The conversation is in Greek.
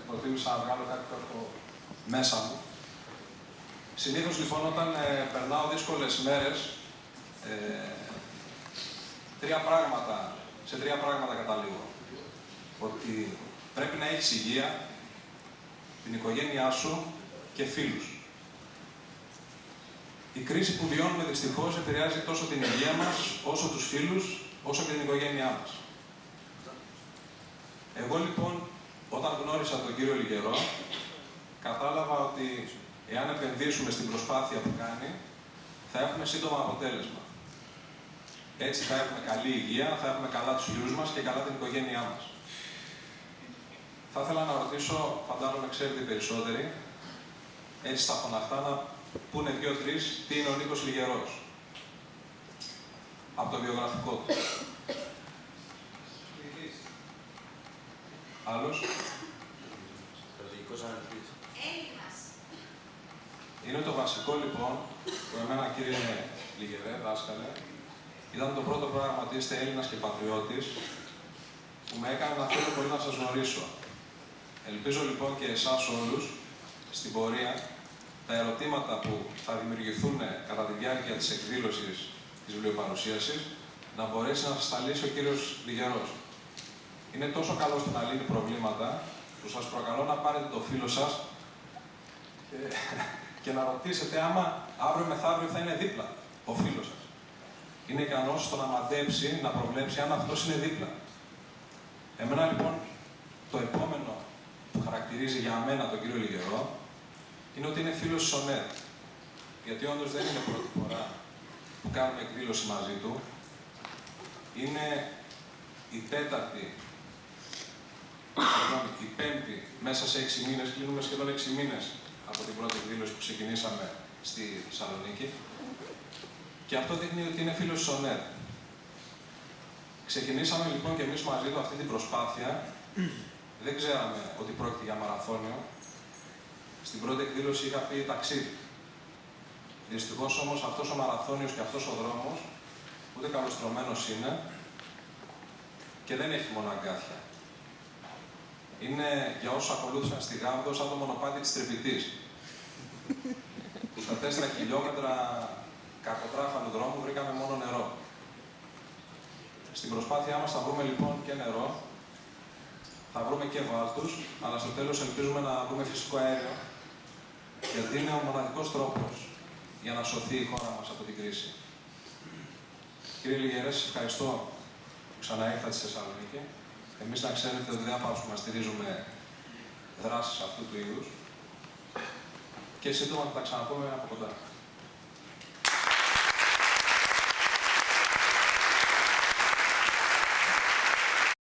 προτίμησα να βγάλω κάτι που έχω μέσα μου. Συνήθως λοιπόν όταν περνάω δύσκολες μέρες, σε τρία πράγματα καταλήγω. Ότι πρέπει να έχεις υγεία, την οικογένειά σου και φίλους. Η κρίση που βιώνουμε δυστυχώς επηρεάζει τόσο την υγεία μας, όσο τους φίλους, όσο και την οικογένειά μας. Εγώ λοιπόν, όταν γνώρισα τον κύριο Λιγερό, κατάλαβα ότι εάν επενδύσουμε στην προσπάθεια που κάνει, θα έχουμε σύντομα αποτέλεσμα. Έτσι θα έχουμε καλή υγεία, θα έχουμε καλά τους φίλους μας και καλά την οικογένειά μας. Θα ήθελα να ρωτήσω, φαντάζομαι ξέρετε περισσότεροι, έτσι στα φωναχτά να πούνε δύο-τρεις τι είναι ο Νίκος Λιγερός. Από το βιογραφικό του. Άλλος. Στρατηγικός αναλυτής. Έλληνας. Είναι το βασικό λοιπόν, που εμένα κύριε Λιγερέ, δάσκαλε, ήταν το πρώτο πράγμα ότι είστε Έλληνας και πατριώτης, που με έκανε να θέλω πολύ να σας γνωρίσω. Ελπίζω λοιπόν και εσάς όλους, στην πορεία, τα ερωτήματα που θα δημιουργηθούν κατά τη διάρκεια της εκδήλωσης της βιβλιοπαρουσίασης, να μπορέσει να σας τα λύσει ο κύριος Λιγερός. Είναι τόσο καλό στο να λύνει προβλήματα, που σας προκαλώ να πάρετε το φίλο σας και να ρωτήσετε άμα αύριο μεθαύριο θα είναι δίπλα ο φίλος σας. Είναι ικανός στο να μαντέψει, να προβλέψει αν αυτός είναι δίπλα. Εμένα λοιπόν το επόμενο που χαρακτηρίζει για μένα τον κύριο Λιγερό είναι ότι είναι φίλος της ΟΝΕΡ. Γιατί όντως δεν είναι πρώτη φορά που κάνουμε εκδήλωση μαζί του. Είναι η τέταρτη, η πέμπτη μέσα σε 6 μήνες, κλείνουμε σχεδόν 6 μήνες από την πρώτη εκδήλωση που ξεκινήσαμε στη Θεσσαλονίκη. Και αυτό δείχνει ότι είναι φίλος της ΟΝΕΡ. Ξεκινήσαμε λοιπόν και εμείς μαζί του αυτή την προσπάθεια. Δεν ξέραμε ότι πρόκειται για μαραθώνιο. Στην πρώτη εκδήλωση είχα πει ταξίδι. Δυστυχώς όμως αυτός ο μαραθώνιος και αυτός ο δρόμος ούτε καλοστρωμένος είναι και δεν έχει μόνο αγκάθια. Είναι για όσους ακολούθησαν στη Γάβδο σαν το μονοπάτι της Τρυπητής. Που στα 4 χιλιόμετρα κακοτράφανου δρόμου βρήκαμε μόνο νερό. Στην προσπάθειά μας θα βρούμε λοιπόν και νερό, θα βρούμε και βάλτους, αλλά στο τέλος ελπίζουμε να βρούμε φυσικό αέριο, γιατί είναι ο μοναδικός τρόπος για να σωθεί η χώρα μας από την κρίση. Κύριε Λιγερέ, σας ευχαριστώ που ξαναήρθατε στη Θεσσαλονίκη. Εμείς να ξέρετε ότι δεν πάψουμε να στηρίζουμε δράσεις αυτού του είδους και σύντομα θα τα ξαναπούμε από κοντά.